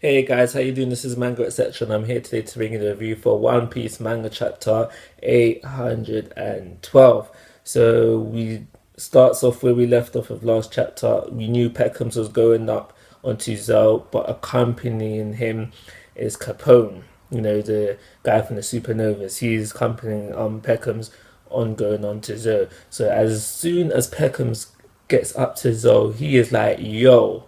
Hey guys, how you doing? This is Manga etc. and I'm here today to bring you the review for One Piece manga chapter 812. So we starts off where we left off of last chapter. We knew Peckhams was going up onto Zell, but accompanying him is Capone, the guy from the Supernovas. He's accompanying Peckhams on going on to Zell. So as soon as Peckhams gets up to Zell, he is like, yo,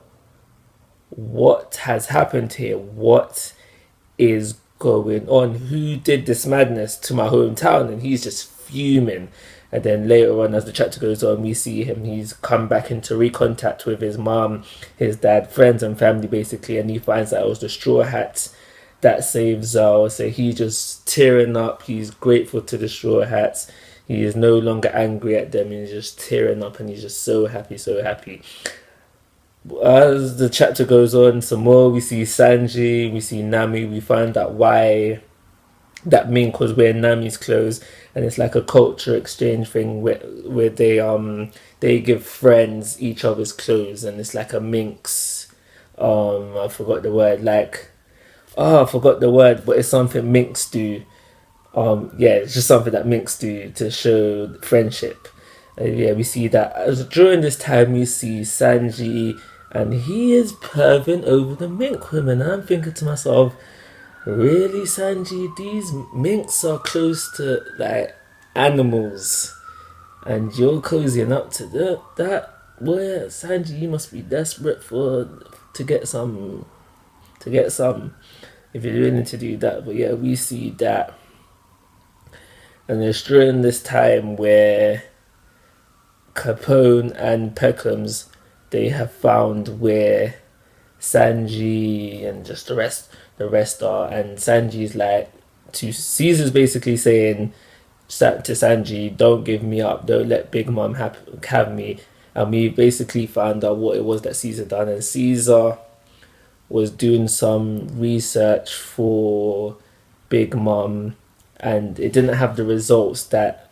what has happened here? What is going on? Who did this madness to my hometown? And he's just fuming. And then later on, as the chapter goes on, we see him. He's come back into recontact with his mom, his dad, friends, and family, basically. And he finds that it was the Straw Hats that saved Zell. So he's just tearing up. He's grateful to the Straw Hats. He is no longer angry at them. He's just tearing up, and he's just so happy, so happy. As the chapter goes on, some more, we see Sanji, we see Nami. We find out why that Mink was wearing Nami's clothes, and it's like a culture exchange thing where they give friends each other's clothes, and it's like a Minx. I forgot the word. I forgot the word, but it's something Minks do. Yeah, it's just something that Minks do to show friendship. Yeah, we see that during this time we see Sanji, and he is perving over the mink women. And I'm thinking to myself, really, Sanji? These minks are close to like animals, and you're cozying up to that? Boy, Sanji, you must be desperate to get some, if you're willing to do that. But yeah, we see that, and it's during this time where Capone and Peckhams, they have found where Sanji and just the rest are, and Sanji's like, to Caesar's basically saying to Sanji, don't give me up, don't let Big Mom have me. And we basically found out what it was that Caesar done, and Caesar was doing some research for Big Mom, and it didn't have the results that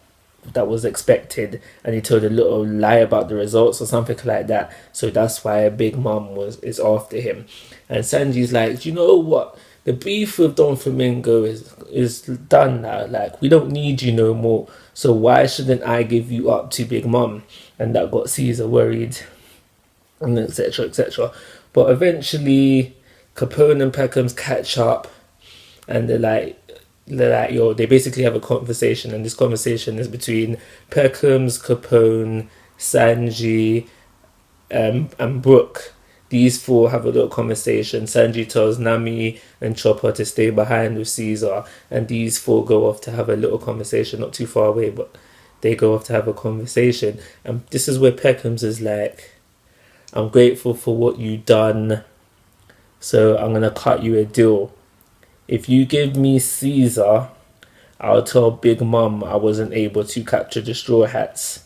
was expected, and he told a little lie about the results or something like that. So that's why Big Mom is after him. And Sanji's like, do you know what? The beef with Don Flamingo is done now. Like, we don't need you no more. So why shouldn't I give you up to Big Mom? And that got Caesar worried, and etc. etc. But eventually, Capone and Peckhams catch up, and they're like, yo, they basically have a conversation, and this conversation is between Peckhams, Capone, Sanji, and Brooke. These four have a little conversation. Sanji tells Nami and Chopper to stay behind with Caesar, and these four go off to have a little conversation, not too far away, but they go off to have a conversation. And this is where Peckhams is like, I'm grateful for what you done, so I'm gonna cut you a deal. If you give me Caesar, I'll tell Big Mom I wasn't able to capture the Straw Hats.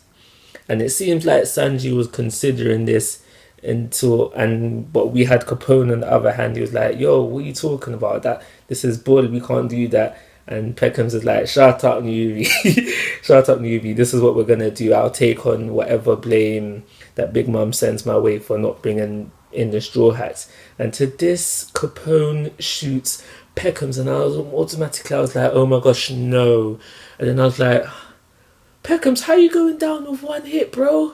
And it seems like Sanji was considering this but we had Capone on the other hand. He was like, yo, what are you talking about? This is bull, we can't do that. And Peckhams is like, shut up, newbie. Shut up, newbie. This is what we're gonna do. I'll take on whatever blame that Big Mom sends my way for not bringing in the Straw Hats. And to this, Capone shoots Peckhams, and I was like, oh my gosh, no. And then I was like, Peckhams, how you going down with one hit, bro?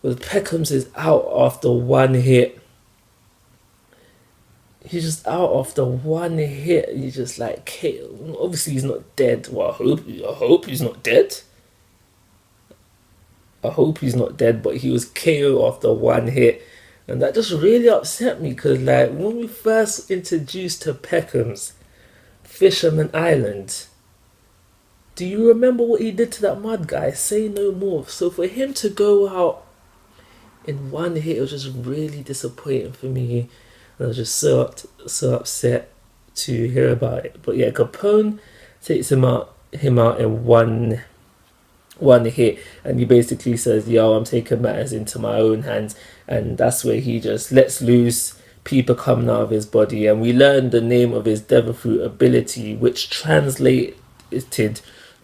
Well, Peckhams is out after one hit. He's just out after one hit. He's just like, obviously he's not dead. Well, I hope he's not dead. I hope he's not dead, but he was KO after one hit. And that just really upset me, because like, when we first introduced to Peckhams, Fisherman Island, do you remember what he did to that mud guy? Say no more. So for him to go out in one hit, it was just really disappointing for me. And I was just so upset to hear about it. But yeah, Capone takes him out in one hit, and he basically says, yo, I'm taking matters into my own hands. And that's where he just lets loose, people coming out of his body. And we learned the name of his Devil Fruit ability, which translated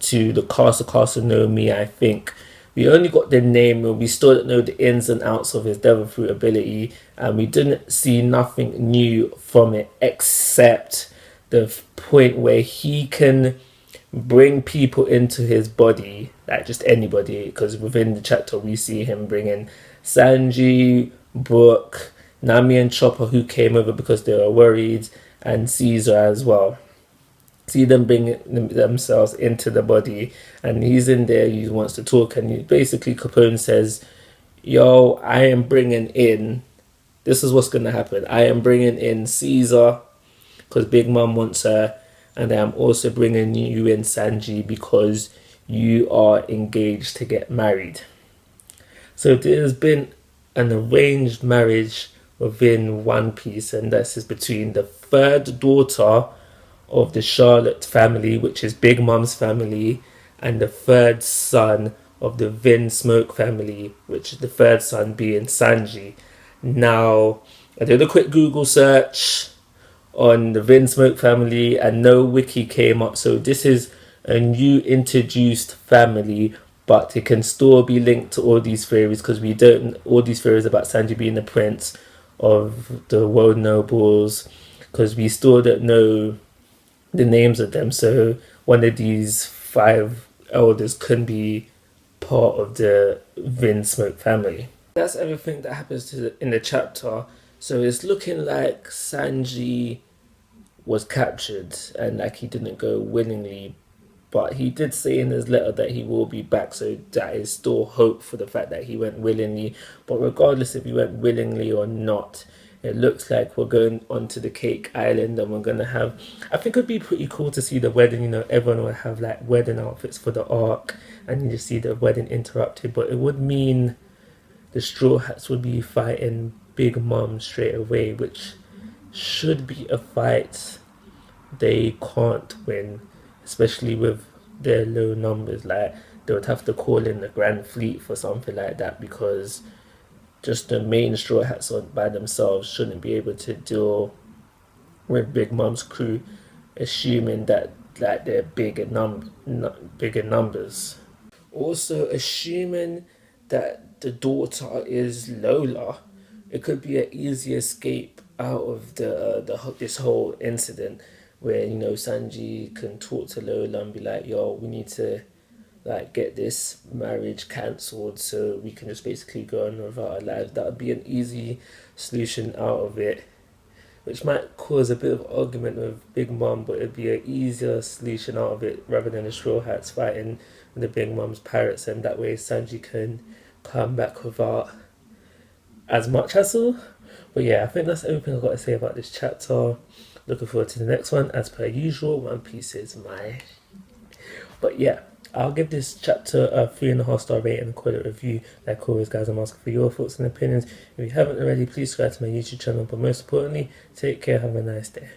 to the Castle no Mi, I think. We only got the name, and we still don't know the ins and outs of his devil fruit ability, and we didn't see nothing new from it except the point where he can bring people into his body, like just anybody, because within the chapter we see him bringing Sanji, Brook, Nami and Chopper, who came over because they were worried, and Caesar as well. See them bring themselves into the body, and he's in there, he wants to talk, and basically Capone says, yo, I am bringing in, this is what's going to happen, I am bringing in Caesar because Big Mom wants her, and I'm also bringing you in, Sanji, because you are engaged to get married. So there's been an arranged marriage within One Piece, and this is between the third daughter of the Charlotte family, which is Big Mom's family, and the third son of the Vansmoke family, which is the third son being Sanji. Now, I did a quick Google search on the Vansmoke family and no wiki came up, so this is a new introduced family, but it can still be linked to all these theories, because we don't, all these theories about Sanji being the prince of the world nobles, because we still don't know the names of them, so one of these 5 elders can be part of the Vansmoke family. That's everything that happens in the chapter. So it's looking like Sanji was captured and like he didn't go willingly, but he did say in his letter that he will be back, so that is still hope for the fact that he went willingly. But regardless if he went willingly or not, it looks like we're going onto the Cake Island, and we're gonna have, I think it would be pretty cool to see the wedding. You know, everyone will have like wedding outfits for the arc, and you just see the wedding interrupted. But it would mean the Straw Hats would be fighting Big Mom straight away, which should be a fight they can't win, especially with their low numbers. Like, they would have to call in the Grand Fleet for something like that, because just the main Straw Hats on by themselves shouldn't be able to deal with Big Mom's crew, assuming that like they're bigger numbers. Also, assuming that the daughter is Lola, it could be an easy escape out of this whole incident, where, you know, Sanji can talk to Lola and be like, yo, we need to like get this marriage cancelled so we can just basically go on with our lives. That would be an easy solution out of it, which might cause a bit of argument with Big Mom, but it'd be an easier solution out of it rather than the Straw Hats fighting the Big Mom's pirates, and that way Sanji can come back without as much hassle. But yeah, I think that's everything I've got to say about this chapter. Looking forward to the next one. As per usual, One Piece is my... But yeah, I'll give this chapter a 3.5-star rating and call it a review. Like always, guys, I'm asking for your thoughts and opinions. If you haven't already, please subscribe to my YouTube channel. But most importantly, take care, have a nice day.